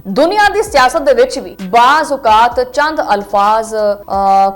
दुनिया की सियासत दे विच भी बाज़ औकात चंद अल्फाज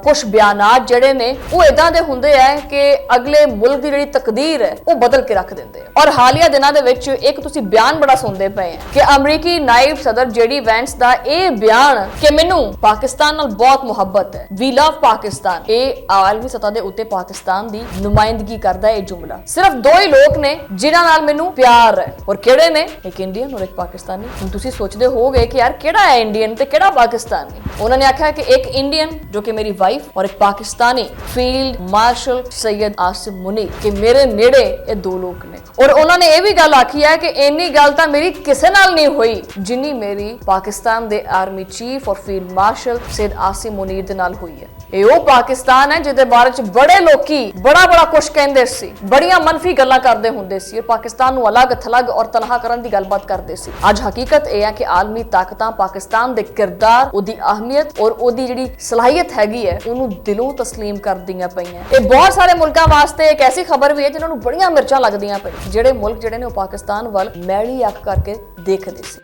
कुछ बयानात जिहड़े ने वो इदां दे हुंदे है कि अगले मुल्क की जिहड़ी तकदीर है वो बदल के रख दिंदे हैं। और हालिया दिनां दे विच एक तुसीं बयान बड़ा सुनदे पे हैं कि अमरीकी नायब सदर जेडी वैंस दा ये बयान कि मैनू पाकिस्तान नाल बहुत मुहब्बत है, वी लव पाकिस्तान, ये आलमी सतह दे उत्ते पाकिस्तान दी नुमाइंदगी करदा है। जुमला सिर्फ दो ही लोग ने जिन्हां नाल मैनू प्यार है, और किहड़े ने? एक इंडियन और एक पाकिस्तानी। हुण तुसीं सोचदे होगे कि यार केड़ा है इंडियन ते केड़ा पाकिस्तानी। उन्होंने आख्या कि एक इंडियन जो कि मेरी वाइफ और एक पाकिस्तानी फील्ड मार्शल सैयद आसिम मुनीर कि मेरे नेड़े ये दो लोग ने। और उन्होंने ये भी गल आखी है कि इन्नी गल तां मेरी किसे नाल नहीं हुई जिन्नी मेरी पाकिस्तान दे आर्मी चीफ और फील्ड मार्शल सैयद आसिम मुनीर दे नाल हुई है। ये वो पाकिस्तान है जिहदे बारे च बड़े लोकी बड़ा कुछ कहंदे सी, बड़ियां मनफी गल्लां करदे हुंदे सी, पाकिस्तान नूं अलग थलग और तनहा करन दी गलबात करदे सी। अज हकीकत यह है कि आलमी ताकतां पाकिस्तान दे किरदार, उहदी अहमियत और उहदी जिहड़ी सलाहियत हैगी है उहनूं दिलों तस्लीम करदियां पईयां। ये बहुत सारे मुल्कां वास्ते एक ऐसी खबर भी है जिन्हां नूं बड़ियां मिर्चां लगदियां पईयां, जिहड़े मुल्क जिहड़े ने वो पाकिस्तान वल मैली अख करके देखदे सी।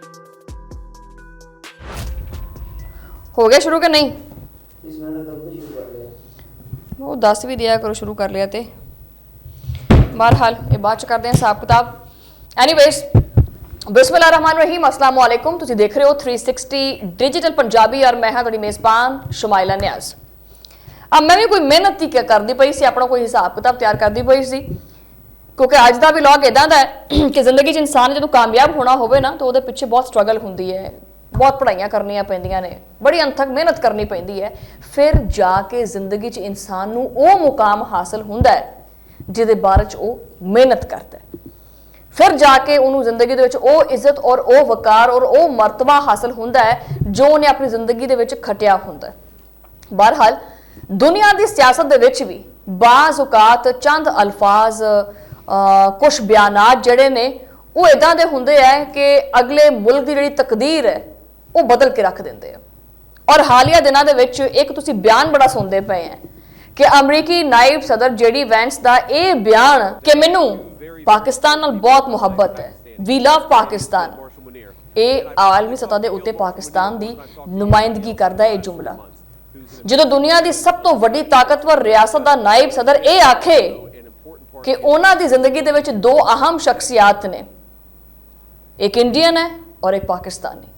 हो गया शुरू कि नहीं? वो दस भी दिया करो शुरू कर लिया ते बहरहाल ये बाद च करते हैं हिसाब किताब। एनीवेज बिस्मिल्लाहिर्रहमानिर्रहीम, अस्सलाम वालेकुम। तुसीं देख रहे हो 360 डिजिटल पंजाबी और मैं हाँ तुहाडी मेज़बान शुमाइला नियाज़। अब मैं भी कोई मेहनत ही करती पई सी, अपना कोई हिसाब किताब तैयार करती पई सी, क्योंकि अज का व्लॉग इदां दा है कि जिंदगी च इंसान जो कामयाब होना होवे ना तो वो पिछे बहुत स्ट्रगल होंदी है, बहुत पढ़ाइयां करनियां पैंदियां ने, बड़ी अनथक मेहनत करनी पैंदी है, फिर जाके जिंदगी च इंसान नूं वो मुकाम हासिल हुंदा है जिहदे बारे च वो मेहनत करता है, फिर जाके उन्होंने जिंदगी दे विच वो इज्जत और वो वकार और वो मरतबा हासिल हुंदा है जो उन्हें अपनी जिंदगी दे विच खटिया हुंदा है। बहरहाल दुनिया की सियासत दे विच भी बाज़ औकात चंद अल्फाज कुछ बयानात जिहड़े ने वो इदां दे हुंदे है कि अगले मुल्क की जिहड़ी तकदीर है वो बदल के रख देंदे हैं। और हालिया दिनां दे विच एक तुसीं बयान बड़ा सुनदे पे हैं कि अमरीकी नायब सदर जेडी वैंस दा ये बयान कि मैनू पाकिस्तान नाल बहुत मुहब्बत है, वी लव पाकिस्तान, ये आलमी सतह दे उत्ते पाकिस्तान दी नुमाइंदगी करदा है। जुमला जो दुनिया की सब तो वड्डी ताकतवर रियासत का नायब सदर ये आखे कि उन्हां दी जिंदगी दे विच दो अहम शख्सियात ने, एक इंडियन है और एक पाकिस्तानी,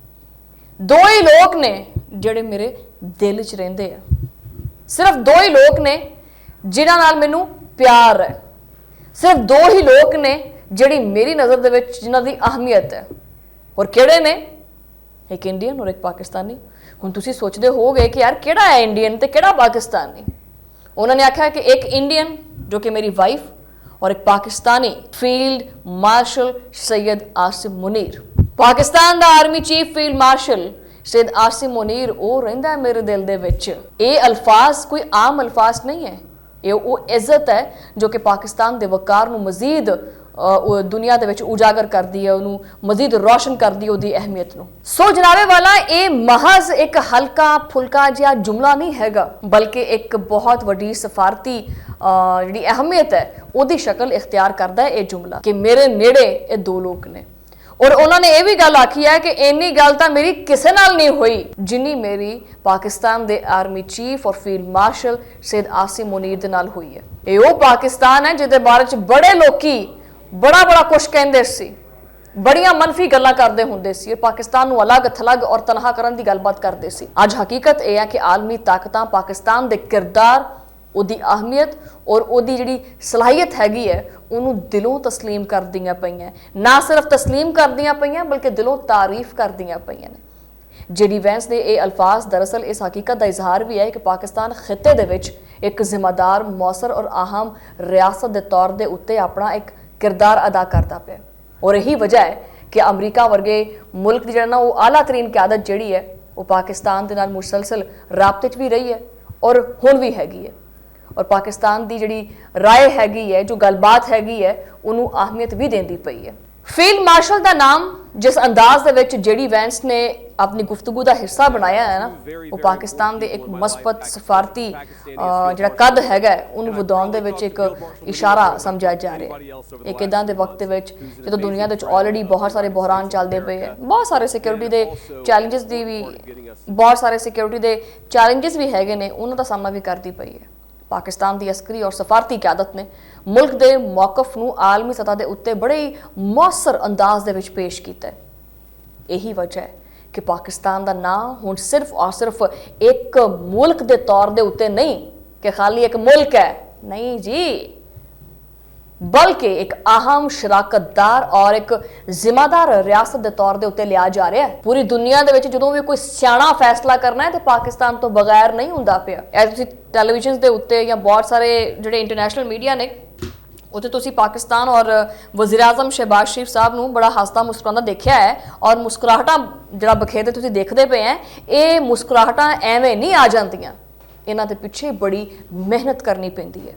दो ही लोग ने जिहड़े मेरे दिल च रहिंदे आ, सिर्फ दो ही लोग ने जिन्हां नाल मैनू प्यार है, सिर्फ दो ही लोग ने जिहड़ी मेरी नज़र दे विच जिन्हां दी अहमियत है, और किहड़े ने? एक इंडियन और एक पाकिस्तानी। हुण तुसीं सोचदे होगे कि यार केड़ा है इंडियन ते केड़ा पाकिस्तानी। उन्होंने आख्या कि एक इंडियन जो कि मेरी वाइफ और एक पाकिस्तानी फील्ड मार्शल सैयद आसिम मुनीर। पाकिस्तान दा army chief field marshal Syed Asim Munir वो रहिंदा है मेरे दिल दे विच। ये अल्फाज कोई आम अल्फाज नहीं है, ये वो इज्जत है जो कि पाकिस्तान दे वकार नूं मजीद दुनिया दे विच उजागर करदी है, उन्होंने मजीद रोशन करदी है उहदी अहमियत नूं। सो जनाबे वाला ये महज एक हल्का फुल्का जिहा जुमला नहीं हैगा, बल्कि एक बहुत वड्डी सफारती जिहड़ी अहमियत है उहदी शक्ल इख्तियार करदा है ये जुमला कि मेरे नेड़े ये दो लोग ने। और उन्होंने ये भी गल आखी है कि इन्नी गल तां मेरी किसे नाल नहीं हुई जिन्नी मेरी पाकिस्तान दे आर्मी चीफ और फील्ड मार्शल सैयद आसिम मुनीर दे नाल हुई है। ये वो पाकिस्तान है जिहदे बारे च बड़े लोकी बड़ा कुछ कहंदे सी, बड़ियां मनफी गल्लां करदे हुंदे सी, पाकिस्तान नूं अलग थलग और तनहा करन दी गलबात करदे सी। अज हकीकत यह है कि आलमी ताकतां पाकिस्तान दे किरदार, उहदी अहमियत और उहदी जिहड़ी सलाहियत हैगी है उन्होंने दिलों तस्लीम करदियां पईयां, ना सिर्फ तस्लीम करदियां पईयां बल्कि दिलों तारीफ करदियां पईयां ने। जेडी वैंस ने ये अल्फाज दरअसल इस हकीकत का इजहार भी है कि पाकिस्तान खिते दे विच एक जिम्मेदार मौसर और अहम रियासत के तौर के उत्ते अपना एक किरदार अदा करता पे, और यही वजह है कि अमरीका वर्गे मुल्क की जिहड़ा ना वो आला तरीन क्यादत जिहड़ी है वो पाकिस्तान के नाल मुसलसल राबते च भी रही है और हुण भी हैगी है, और पाकिस्तान की जिहड़ी राय हैगी है, जो गलबात हैगी है, उन्होंने अहमियत भी देंदी पई है। ਫੀਲਡ ਮਾਰਸ਼ਲ ਦਾ ਨਾਮ ਜਿਸ ਅੰਦਾਜ਼ ਦੇ ਵਿੱਚ ਜਿਹੜੀ ਵੈਂਸ ਨੇ ਆਪਣੀ ਗੁਫ਼ਤਗੂ ਦਾ ਹਿੱਸਾ ਬਣਾਇਆ ਹੈ ਨਾ, ਉਹ ਪਾਕਿਸਤਾਨ ਦੇ ਇੱਕ ਮਸਬਤ ਸਫਾਰਤੀ ਜਿਹੜਾ ਕੱਦ ਹੈਗਾ ਉਹਨੂੰ ਵਧਾਉਣ ਦੇ ਵਿੱਚ ਇੱਕ ਇਸ਼ਾਰਾ ਸਮਝਿਆ ਜਾ ਰਿਹਾ ਹੈ। ਇੱਕ ਇਦਾਂ ਦੇ ਵਕਤ ਦੇ ਵਿੱਚ ਜਦੋਂ ਦੁਨੀਆ ਦੇ ਵਿੱਚ ਆਲਰੇਡੀ ਬਹੁਤ ਸਾਰੇ ਬੁਹਰਾਨ ਚੱਲਦੇ ਪਏ ਹੈ, ਬਹੁਤ ਸਾਰੇ ਸਿਕਿਉਰਿਟੀ ਦੇ ਚੈਲੰਜਸ ਦੀ ਵੀ ਬਹੁਤ ਸਾਰੇ ਸਿਕਿਉਰਿਟੀ ਦੇ ਚੈਲੰਜਸ ਵੀ ਹੈਗੇ ਨੇ, ਉਹਨਾਂ ਦਾ ਸਾਹਮਣਾ ਵੀ ਕਰਦੀ ਪਈ ਹੈ। ਪਾਕਿਸਤਾਨ ਦੀ ਅਸਕਰੀ ਔਰ ਸਫਾਰਤੀ ਕਿਆਦਤ ਨੇ ਮੁਲਕ ਦੇ ਮੌਕਫ ਨੂੰ ਆਲਮੀ ਸਤ੍ਹਾ ਦੇ ਉੱਤੇ ਬੜੇ ਹੀ ਮੌਸਰ ਅੰਦਾਜ਼ ਦੇ ਵਿੱਚ ਪੇਸ਼ ਕੀਤਾ ਹੈ। ਇਹੀ ਵਜ੍ਹਾ ਹੈ ਕਿ ਪਾਕਿਸਤਾਨ ਦਾ ਨਾਂ ਹੁਣ ਸਿਰਫ ਔਰ ਸਿਰਫ ਇੱਕ ਮੁਲਕ ਦੇ ਤੌਰ ਦੇ ਉੱਤੇ ਨਹੀਂ ਕਿ ਖਾਲੀ ਇੱਕ ਮੁਲਕ ਹੈ, ਨਹੀਂ ਜੀ, बल्कि एक अहम शराकतदार और एक जिम्मेदार रियासत के तौर के उत्ते लिया जा रहा है। पूरी दुनिया दे विच जदों भी कोई सियाणा फैसला करना है तो पाकिस्तान तो बगैर नहीं हुंदा पिया। ऐ तुसीं टैलीविजन के उत्ते या बहुत सारे जिहड़े इंटरनेशनल मीडिया ने उत्ते तुसीं पाकिस्तान और वज़ीर आज़म शहबाज शरीफ साहब नूं बड़ा हसदा मुस्कुरांदा देखिया है और मुस्कुराहटां जिहड़ा बखेरदे तुसीं देखदे पे हैं, ये मुस्कुराहटां एवें नहीं आ जांदियां, इन्हां दे पिछे बड़ी मेहनत करनी पैंदी है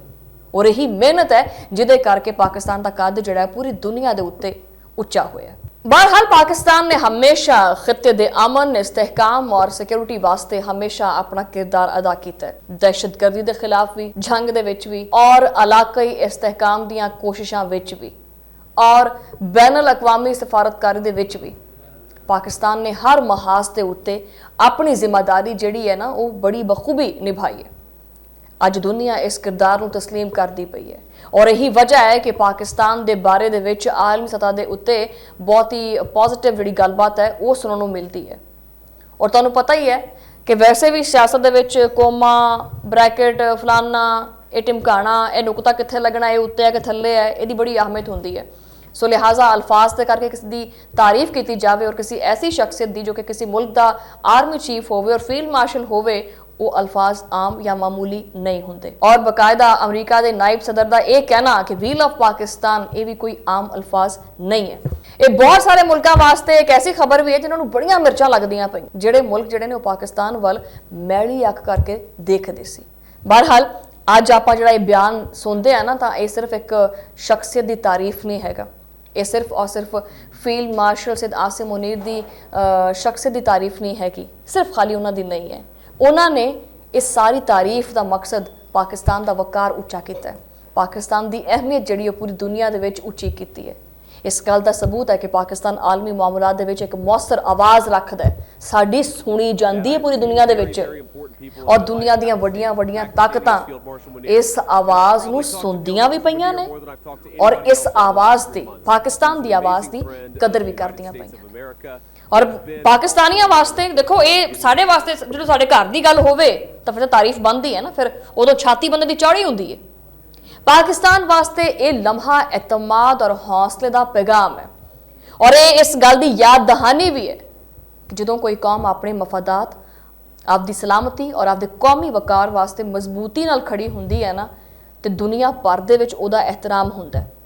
और यही मेहनत है जिहदे करके पाकिस्तान का कद जिहड़ा पूरी दुनिया के उत्ते उच्चा होया। बहरहाल पाकिस्तान ने हमेशा खित्ते दे अमन, इस्तेहकाम और सिक्योरिटी वास्ते हमेशा अपना किरदार अदा किया है। दहशतगर्दी के खिलाफ भी, जंग दे विच भी और इलाकाई इस्तेहकाम दीयां कोशिशां विच भी और बैनुल अक़वामी सफारतकारी दे विच भी पाकिस्तान ने हर महाज के उत्ते अपनी जिम्मेदारी जिहड़ी है ना वो बड़ी बखूबी निभाई है। अज दुनिया इस किरदार नूं तस्लीम करती पई है और यही वजह है कि पाकिस्तान के बारे दे विच आलमी सतह के उत्ते बहुत ही पॉजिटिव जिहड़ी गलबात है वो सुनने को मिलती है। और तुहानूं पता ही है कि वैसे भी सियासत दे विच कोमा, ब्रैकेट, फलाना, ये टिमकाना, ये नुकता कित्थे लगना, ये उत्ते है कि थल्ले है, इहदी बड़ी अहमियत होंदी है। सो लिहाजा अल्फाज के करके किसी की तारीफ की जाए और किसी ऐसी शख्सियत की जो कि किसी मुल्क का आर्मी चीफ होवे और फील्ड मार्शल होवे, वो अल्फाज आम या मामूली नहीं होंगे। और बाकायदा अमरीका के नायब सदर का यह कहना कि वी लव पाकिस्तान, ये भी कोई आम अल्फाज नहीं है। ये बहुत सारे मुल्कों वास्ते एक ऐसी खबर भी है जिन्होंने बड़ियां मिर्चां लगदियां पई, जिहड़े मुल्क जिहड़े ने पाकिस्तान वाल मैली अख करके देखदे सी। बहरहाल अज आपां जिहड़ा ये बयान सुनते हैं ना, तो यह सिर्फ एक शख्सियत की तारीफ नहीं हैगा, ये सिर्फ और सिर्फ फील्ड मार्शल सैयद आसिम मुनीर की शख्सियत की तारीफ नहीं हैगी, सिर्फ खाली उन्होंने नहीं है। उन्होंने इस सारी तारीफ का मकसद पाकिस्तान का वकार उच्चा किया है, पाकिस्तान की अहमियत जिहड़ी पूरी दुनिया के उच्ची की है। इस गल का सबूत है कि पाकिस्तान आलमी मामलात दे विच एक मौसर आवाज़ रखता है, साडी सुनी जाती है पूरी दुनिया के विच और दुनिया दीयां वड्डियां वड्डियां ताकतां इस आवाज़ नूं सुनदियां भी पईयां ने और इस आवाज़ की, पाकिस्तान की आवाज़ की कदर भी करदियां पईयां। और पाकिस्तानियों वास्ते देखो, ये साढ़े वास्ते जो साढ़े घर की गल होवे तो फिर तारीफ बनती है ना, फिर उदों छाती बंदे की चौड़ी होंदी है। पाकिस्तान वास्ते ये लम्हा एतमाद और हौसले का पैगाम है और ये इस गल की याद दहानी भी है कि जो कोई कौम अपने मफादात, आपकी सलामती और आपके कौमी वकार वास्ते मजबूती नाल खड़ी होंदी है ना, तो दुनिया भर दे विच उहदा एहतराम हुंदा है।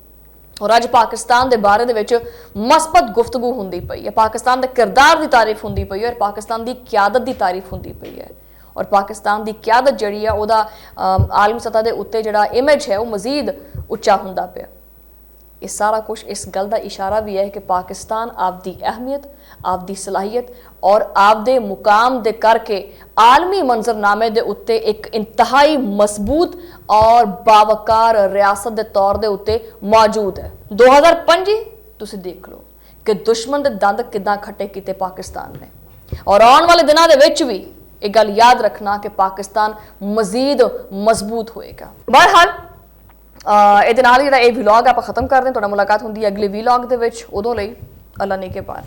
और अज पाकिस्तान के बारे दे विच मस्बत गुफ्तगू होंदी पई है, पाकिस्तान के किरदार की तारीफ होंदी पई है और पाकिस्तान की क्यादत की तारीफ होंदी पई है और पाकिस्तान की क्यादत जिहड़ी है उहदा आलमी सतह के उत्ते जिहड़ा इमेज है वो मजीद उच्चा हुंदा पिया। ये सारा कुछ इस गल का इशारा भी है कि पाकिस्तान आपकी अहमियत, आपकी सलाहियत और आपदे मुकाम दे करके आलमी मंजरनामे दे उत्ते एक इंतहाई मजबूत और बावकार रियासत के तौर के उत्ते मौजूद है। 2025 तुसीं देख लो कि दुश्मन के दंद किदां खट्टे कीते पाकिस्तान ने और आने वाले दिनों के विच भी एक गल याद रखना कि पाकिस्तान मजीद मजबूत होएगा। बहरहाल ਇਹਦੇ ਨਾਲ ਜਿਹੜਾ ਇਹ ਵਲੌਗ ਆਪਾਂ ਖਤਮ ਕਰਦੇ ਹਾਂ। ਤੁਹਾਡਾ ਮੁਲਾਕਾਤ ਹੁੰਦੀ ਹੈ ਅਗਲੇ ਵਲੌਗ ਦੇ ਵਿੱਚ, ਉਦੋਂ ਲਈ ਅੱਲਾ ਨੇ ਕੇ ਪਾਰ।